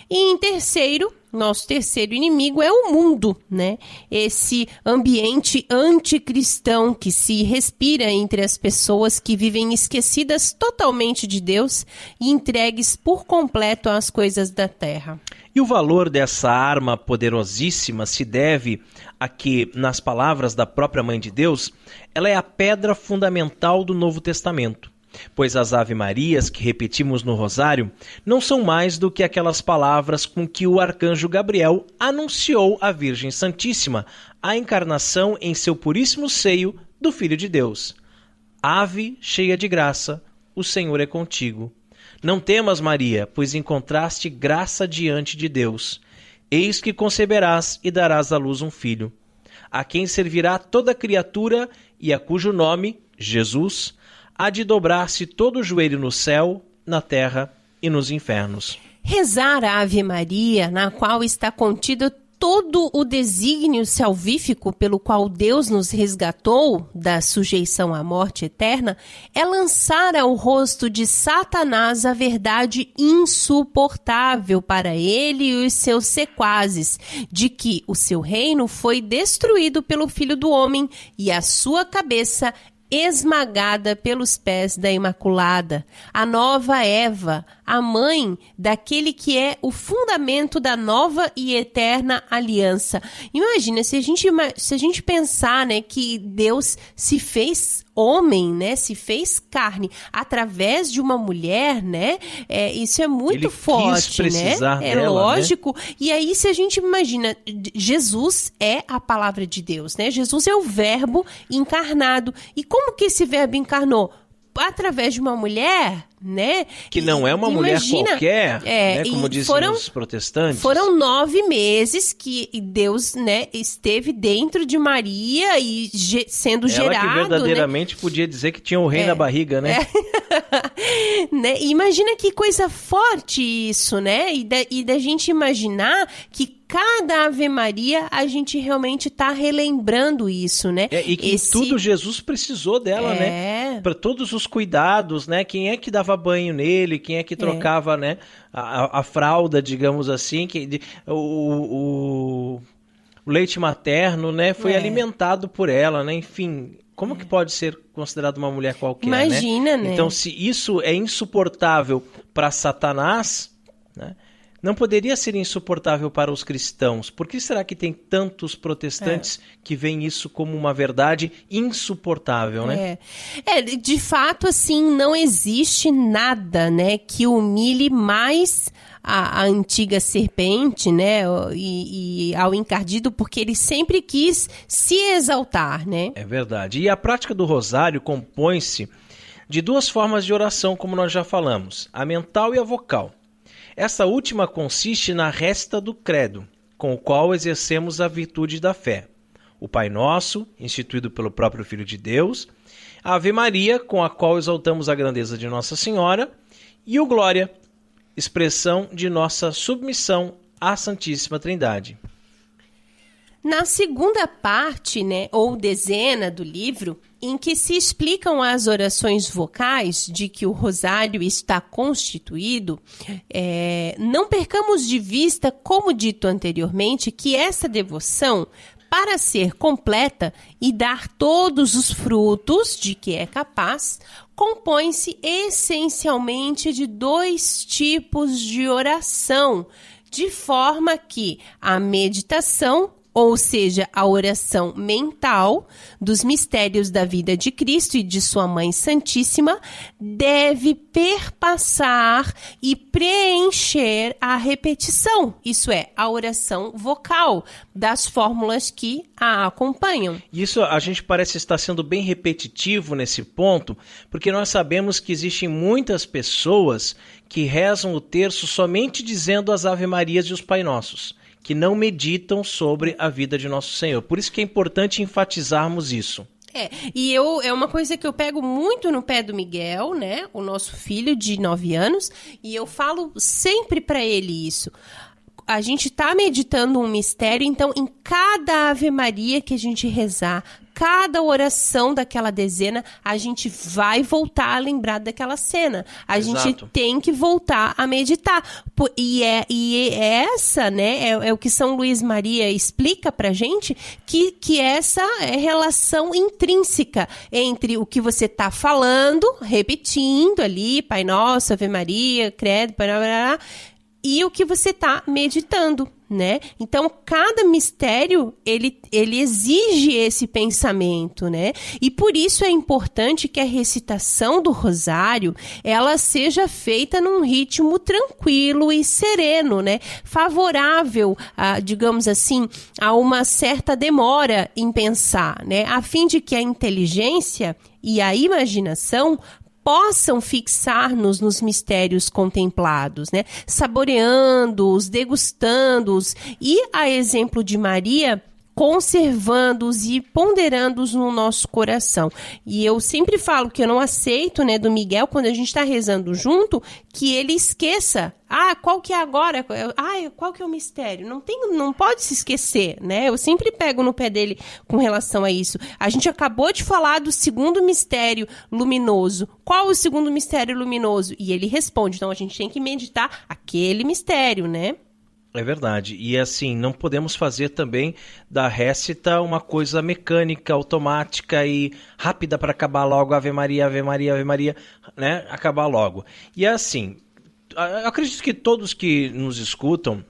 E em terceiro, nosso terceiro inimigo é o mundo, né? Esse ambiente anticristão que se respira entre as pessoas que vivem esquecidas totalmente de Deus e entregues por completo às coisas da terra. E o valor dessa arma poderosíssima se deve a que, nas palavras da própria Mãe de Deus, ela é a pedra fundamental do Novo Testamento. Pois as Ave-Marias que repetimos no Rosário não são mais do que aquelas palavras com que o arcanjo Gabriel anunciou à Virgem Santíssima a encarnação em seu puríssimo seio do Filho de Deus. Ave cheia de graça, o Senhor é contigo. Não temas, Maria, pois encontraste graça diante de Deus. Eis que conceberás e darás à luz um filho, a quem servirá toda criatura e a cujo nome, Jesus, há de dobrar-se todo o joelho no céu, na terra e nos infernos. Rezar a Ave Maria, na qual está contido todo o desígnio salvífico pelo qual Deus nos resgatou da sujeição à morte eterna, é lançar ao rosto de Satanás a verdade insuportável para ele e os seus sequazes, de que o seu reino foi destruído pelo Filho do Homem e a sua cabeça esmagada pelos pés da Imaculada, a nova Eva, a mãe daquele que é o fundamento da nova e eterna aliança. Imagina, se a gente pensar, né, que Deus se fez homem, né, se fez carne através de uma mulher, né, isso é muito forte, né? É dela, lógico. Né? E aí, se a gente imagina, Jesus é a palavra de Deus, né? Jesus é o verbo encarnado. E como que esse verbo encarnou? Através de uma mulher, né? Que não é uma mulher qualquer, né? Como dizem os protestantes. Foram 9 meses que Deus, né, esteve dentro de Maria e sendo gerado. Ela que verdadeiramente, né, podia dizer que tinha o rei na barriga, né? Né? Imagina que coisa forte isso, né? E da gente imaginar que cada Ave Maria a gente realmente está relembrando isso, né? E que tudo Jesus precisou dela, né? Para todos os cuidados, né? Quem é que dava banho nele? Quem é que trocava, né? A fralda, digamos assim, o leite materno, né? Foi alimentado por ela, né? Enfim, como que pode ser considerado uma mulher qualquer, Imagina, né? Então, se isso é insuportável para Satanás, né? Não poderia ser insuportável para os cristãos. Por que será que tem tantos protestantes que veem isso como uma verdade insuportável, né? De fato, assim, não existe nada, né, que humilhe mais a antiga serpente, né, e ao encardido, porque ele sempre quis se exaltar, né? É verdade. E a prática do rosário compõe-se de duas formas de oração, como nós já falamos, a mental e a vocal. Esta última consiste na récita do credo, com o qual exercemos a virtude da fé. O Pai Nosso, instituído pelo próprio Filho de Deus, a Ave Maria, com a qual exaltamos a grandeza de Nossa Senhora, e o Glória, expressão de nossa submissão à Santíssima Trindade. Na segunda parte, né, ou dezena do livro, em que se explicam as orações vocais de que o rosário está constituído, não percamos de vista, como dito anteriormente, que essa devoção, para ser completa e dar todos os frutos de que é capaz, compõe-se essencialmente de 2 tipos de oração, de forma que a meditação, ou seja, a oração mental dos mistérios da vida de Cristo e de sua Mãe Santíssima, deve perpassar e preencher a repetição, isso é, a oração vocal das fórmulas que a acompanham. Isso a gente parece estar sendo bem repetitivo nesse ponto, porque nós sabemos que existem muitas pessoas que rezam o terço somente dizendo as Ave-Marias e os Pai Nossos, que não meditam sobre a vida de Nosso Senhor. Por isso que é importante enfatizarmos isso. E é uma coisa que eu pego muito no pé do Miguel, né? O nosso filho de 9 anos, e eu falo sempre para ele isso. A gente está meditando um mistério, então em cada Ave Maria que a gente rezar, cada oração daquela dezena, a gente vai voltar a lembrar daquela cena. A Exato. gente tem que voltar a meditar. E essa, né, é o que São Luís Maria explica pra gente, que essa é relação intrínseca entre o que você está falando, repetindo ali, Pai Nosso, Ave Maria, Credo, e o que você está meditando, né? Então, cada mistério, ele exige esse pensamento, né? E por isso é importante que a recitação do rosário, ela seja feita num ritmo tranquilo e sereno, né? Favorável, digamos assim, a uma certa demora em pensar, né? A fim de que a inteligência e a imaginação possam fixar-nos nos mistérios contemplados, né? Saboreando-os, degustando-os e, a exemplo de Maria, conservando-os e ponderando-os no nosso coração. E eu sempre falo que eu não aceito, né, do Miguel, quando a gente está rezando junto, que ele esqueça. Qual que é agora? Qual que é o mistério? Não pode se esquecer, né? Eu sempre pego no pé dele com relação a isso. A gente acabou de falar do segundo mistério luminoso. Qual o segundo mistério luminoso? E ele responde. Então, a gente tem que meditar aquele mistério, né? É verdade. E assim, não podemos fazer também da récita uma coisa mecânica, automática e rápida para acabar logo, Ave Maria, Ave Maria, Ave Maria, né? Acabar logo. E assim, eu acredito que todos que nos escutam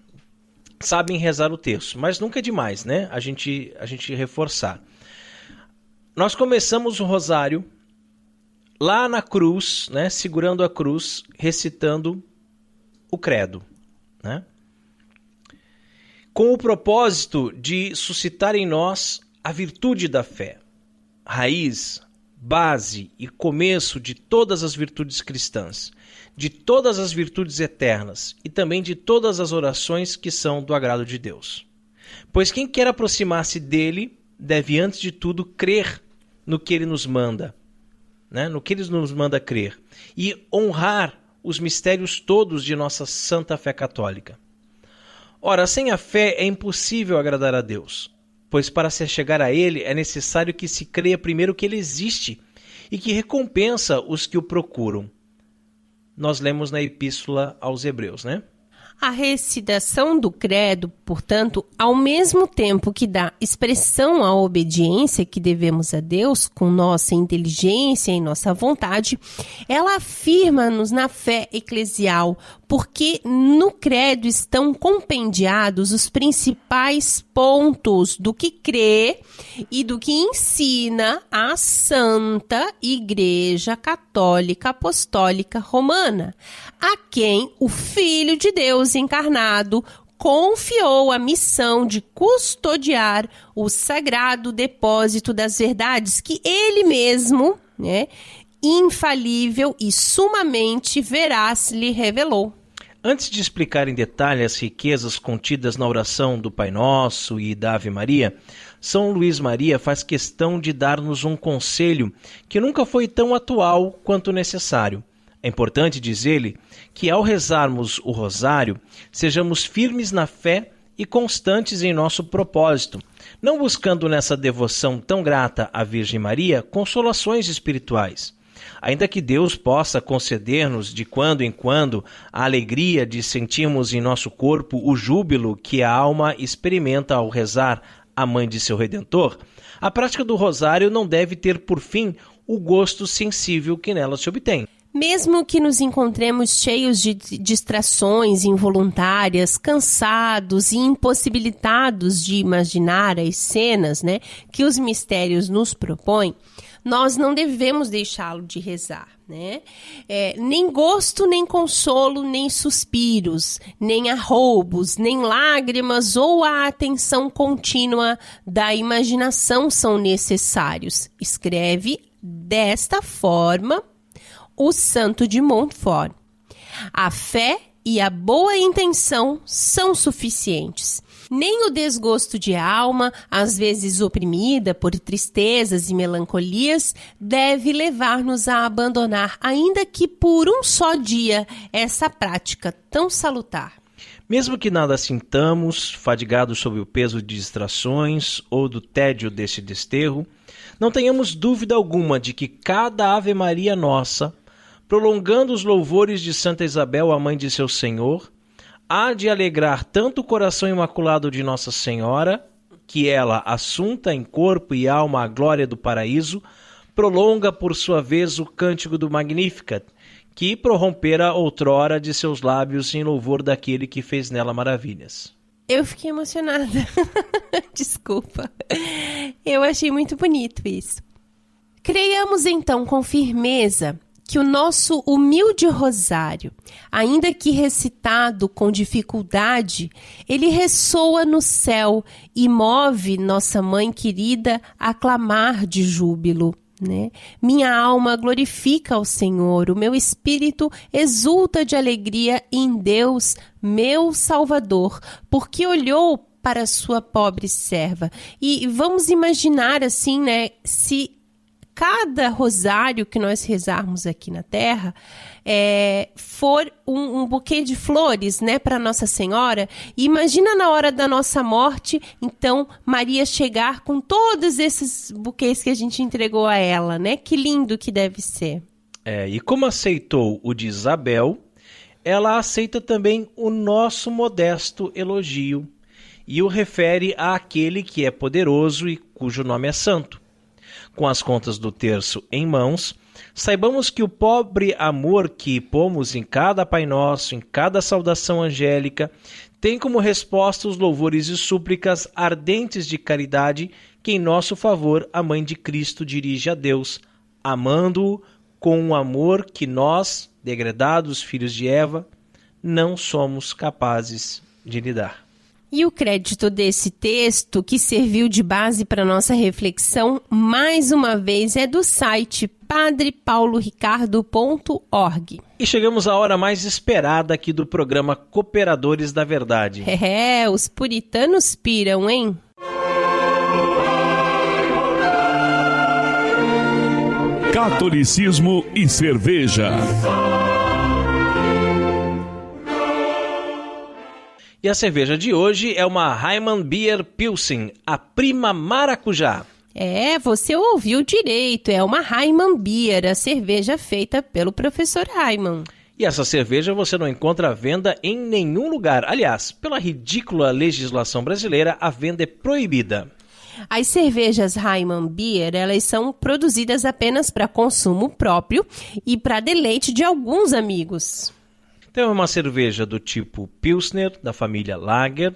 sabem rezar o terço, mas nunca é demais, né? A gente reforçar. Nós começamos o rosário lá na cruz, né? Segurando a cruz, recitando o credo, né? Com o propósito de suscitar em nós a virtude da fé, raiz, base e começo de todas as virtudes cristãs, de todas as virtudes eternas e também de todas as orações que são do agrado de Deus. Pois quem quer aproximar-se dele deve, antes de tudo, crer no que ele nos manda, né? No que ele nos manda crer, e honrar os mistérios todos de nossa santa fé católica. Ora, sem a fé é impossível agradar a Deus, pois para se chegar a Ele é necessário que se creia primeiro que Ele existe e que recompensa os que o procuram. Nós lemos na Epístola aos Hebreus, né? A recitação do credo, portanto, ao mesmo tempo que dá expressão à obediência que devemos a Deus com nossa inteligência e nossa vontade, ela afirma-nos na fé eclesial, porque no credo estão compendiados os principais pontos do que crê e do que ensina a Santa Igreja Católica Apostólica Romana, a quem o Filho de Deus encarnado confiou a missão de custodiar o sagrado depósito das verdades que ele mesmo, infalível e sumamente veraz, lhe revelou. Antes de explicar em detalhe as riquezas contidas na oração do Pai Nosso e da Ave Maria, São Luís Maria faz questão de dar-nos um conselho que nunca foi tão atual quanto necessário. É importante dizer-lhe que ao rezarmos o rosário, sejamos firmes na fé e constantes em nosso propósito, não buscando nessa devoção tão grata à Virgem Maria consolações espirituais. Ainda que Deus possa conceder-nos de quando em quando a alegria de sentirmos em nosso corpo o júbilo que a alma experimenta ao rezar a Mãe de seu Redentor, a prática do rosário não deve ter por fim o gosto sensível que nela se obtém. Mesmo que nos encontremos cheios de distrações involuntárias, cansados e impossibilitados de imaginar as cenas, que os mistérios nos propõem, nós não devemos deixá-lo de rezar. Nem gosto, nem consolo, nem suspiros, nem arroubos, nem lágrimas ou a atenção contínua da imaginação são necessários. Escreve desta forma o Santo de Montfort. A fé e a boa intenção são suficientes. Nem o desgosto de alma, às vezes oprimida por tristezas e melancolias, deve levar-nos a abandonar, ainda que por um só dia, essa prática tão salutar. Mesmo que nada sintamos, fadigados sob o peso de distrações ou do tédio deste desterro, não tenhamos dúvida alguma de que cada Ave Maria nossa, prolongando os louvores de Santa Isabel, a Mãe de seu Senhor, há de alegrar tanto o coração imaculado de Nossa Senhora, que ela, assunta em corpo e alma à glória do paraíso, prolonga por sua vez o cântico do Magnificat, que prorrompera outrora de seus lábios em louvor daquele que fez nela maravilhas. Eu fiquei emocionada. Desculpa. Eu achei muito bonito isso. Creiamos então com firmeza que o nosso humilde rosário, ainda que recitado com dificuldade, ele ressoa no céu e move nossa Mãe querida a clamar de júbilo. Minha alma glorifica ao Senhor, o meu espírito exulta de alegria em Deus, meu Salvador, porque olhou para sua pobre serva. E vamos imaginar assim, se cada rosário que nós rezarmos aqui na Terra for um buquê de flores, para Nossa Senhora, e imagina na hora da nossa morte, então, Maria chegar com todos esses buquês que a gente entregou a ela, Que lindo que deve ser. E como aceitou o de Isabel, ela aceita também o nosso modesto elogio e o refere àquele que é poderoso e cujo nome é santo. Com as contas do terço em mãos, saibamos que o pobre amor que pomos em cada Pai Nosso, em cada saudação angélica, tem como resposta os louvores e súplicas ardentes de caridade que em nosso favor a Mãe de Cristo dirige a Deus, amando-o com um amor que nós, degredados filhos de Eva, não somos capazes de lhe dar. E o crédito desse texto, que serviu de base para nossa reflexão, mais uma vez é do site padrepauloricardo.org. E chegamos à hora mais esperada aqui do programa Cooperadores da Verdade. Os puritanos piram, hein? Catolicismo e cerveja. E a cerveja de hoje é uma Heimann Beer Pilsen, a prima maracujá. Você ouviu direito, é uma Heimann Beer, a cerveja feita pelo professor Heimann. E essa cerveja você não encontra à venda em nenhum lugar. Aliás, pela ridícula legislação brasileira, a venda é proibida. As cervejas Heimann Beer, elas são produzidas apenas para consumo próprio e para deleite de alguns amigos. Então é uma cerveja do tipo Pilsner, da família Lager,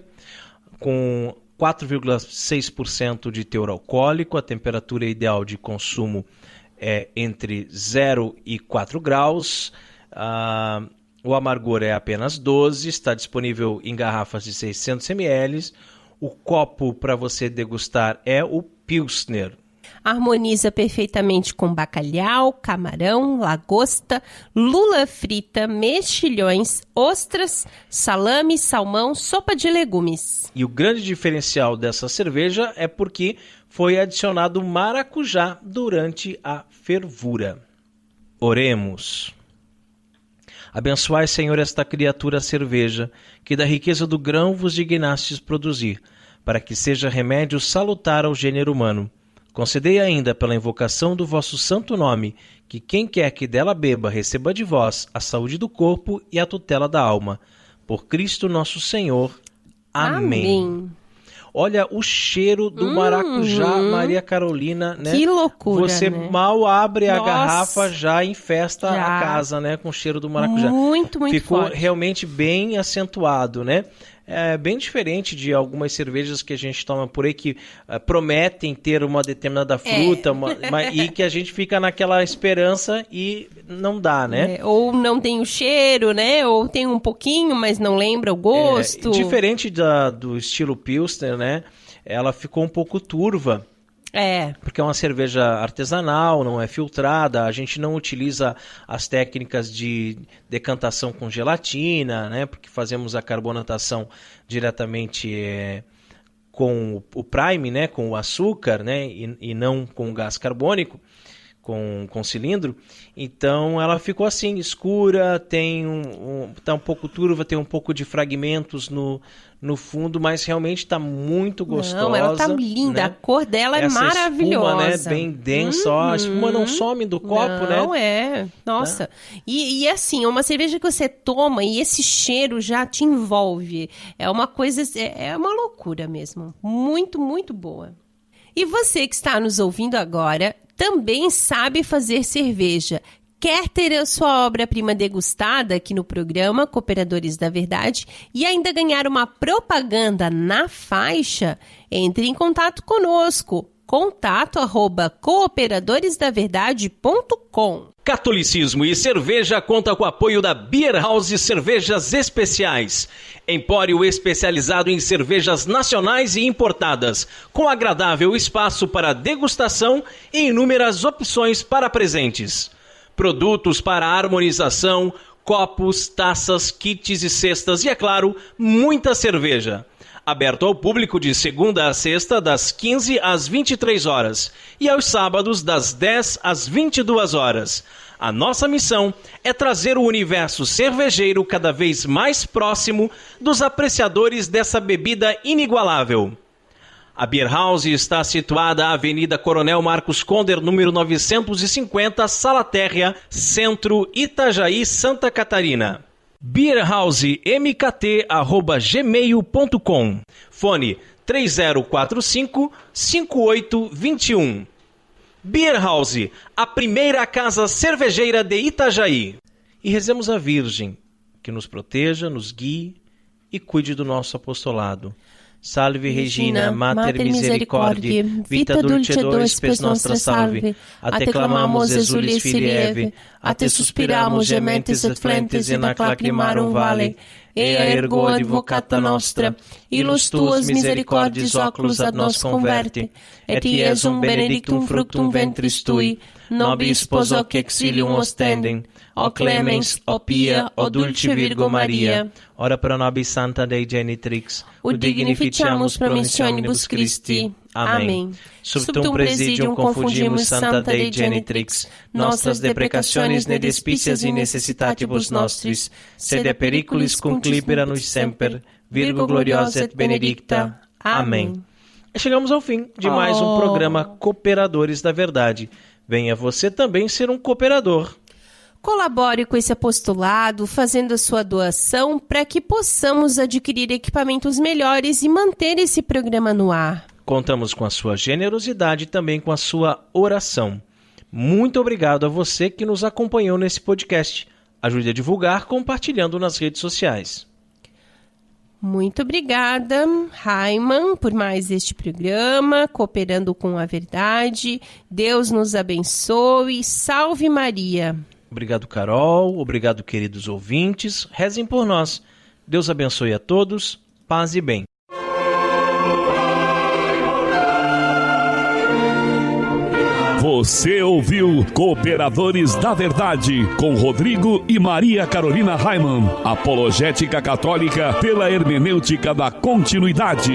com 4,6% de teor alcoólico. A temperatura ideal de consumo é entre 0 e 4 graus. O amargor é apenas 12, está disponível em garrafas de 600 ml. O copo para você degustar é o Pilsner. Harmoniza perfeitamente com bacalhau, camarão, lagosta, lula frita, mexilhões, ostras, salame, salmão, sopa de legumes. E o grande diferencial dessa cerveja é porque foi adicionado maracujá durante a fervura. Oremos. Abençoai, Senhor, esta criatura cerveja, que da riqueza do grão vos dignastes produzir, para que seja remédio salutar ao gênero humano. Concedei ainda, pela invocação do vosso santo nome, que quem quer que dela beba receba de vós a saúde do corpo e a tutela da alma. Por Cristo nosso Senhor. Amém. Olha o cheiro do maracujá, Maria Carolina, né? Que loucura, Você né? mal abre a Nossa. garrafa, já infesta a casa, né? Com o cheiro do maracujá. Muito Ficou forte. realmente bem acentuado, né? É bem diferente de algumas cervejas que a gente toma por aí que prometem ter uma determinada fruta e que a gente fica naquela esperança e não dá, né? Ou não tem o cheiro, né? Ou tem um pouquinho, mas não lembra o gosto. Diferente do estilo Pilsner, né? Ela ficou um pouco turva. Porque é uma cerveja artesanal, não é filtrada, a gente não utiliza as técnicas de decantação com gelatina, né? Porque fazemos a carbonatação diretamente com o prime, né? Com o açúcar, né? E não com o gás carbônico, com cilindro. Então ela ficou assim, escura, tá um pouco turva, tem um pouco de fragmentos no fundo, mas realmente está muito gostosa. Não, ela tá linda, né? A cor dela é Essa maravilhosa. espuma, né, bem densa, ó, a espuma não some do copo, né? Não é, nossa. E assim, é uma cerveja que você toma e esse cheiro já te envolve. É uma coisa, é uma loucura mesmo. Muito, muito boa. E você que está nos ouvindo agora também sabe fazer cerveja. Quer ter a sua obra-prima degustada aqui no programa Cooperadores da Verdade e ainda ganhar uma propaganda na faixa? Entre em contato conosco. contato@cooperadoresdaverdade.com. Catolicismo e cerveja conta com o apoio da Beer House Cervejas Especiais. Empório especializado em cervejas nacionais e importadas, com agradável espaço para degustação e inúmeras opções para presentes. Produtos para harmonização, copos, taças, kits e cestas e, é claro, muita cerveja. Aberto ao público de segunda a sexta, das 15 às 23 horas e aos sábados, das 10 às 22 horas. A nossa missão é trazer o universo cervejeiro cada vez mais próximo dos apreciadores dessa bebida inigualável. A Beer House está situada na Avenida Coronel Marcos Conder, número 950, Sala Térrea, Centro, Itajaí, Santa Catarina. beerhousemkt@gmail.com. Fone 3045-5821. Beer House, a primeira casa cervejeira de Itajaí. E rezemos a Virgem, que nos proteja, nos guie e cuide do nosso apostolado. Salve Regina, Mater Misericordiae, vita dulcedo spes nostra salve. A te clamamos, exulis filieve, a te suspiramos, gementes et flentes in ac lacrimarum vale. Ea ergo advocata nostra, ilus tuas misericordias oculos ad nos converte, et iesum benedictum fructum ventris tui, nobis spos hoc exilium ostendem, o clemens, o pia, o dulce Virgo Maria, ora pro nobis Santa Dei Genitrix, ut dignificiamus promissionibus Christi. Amém. Subtum presidium confundimus Santa Dei Genitrix, nostras deprecationes ne despicias in necessitatibus nostris, sed periculis conclibera nos semper, Virgo gloriosa et benedicta. Amém. Chegamos ao fim de mais um programa Cooperadores da Verdade. Venha você também ser um cooperador. Colabore com esse apostolado, fazendo a sua doação para que possamos adquirir equipamentos melhores e manter esse programa no ar. Contamos com a sua generosidade e também com a sua oração. Muito obrigado a você que nos acompanhou nesse podcast. Ajude a divulgar compartilhando nas redes sociais. Muito obrigada, Raiman, por mais este programa, Cooperando com a Verdade. Deus nos abençoe. Salve Maria. Obrigado, Carol. Obrigado, queridos ouvintes. Rezem por nós. Deus abençoe a todos. Paz e bem. Você ouviu Cooperadores da Verdade, com Rodrigo e Maria Carolina Raiman. Apologética católica pela hermenêutica da continuidade.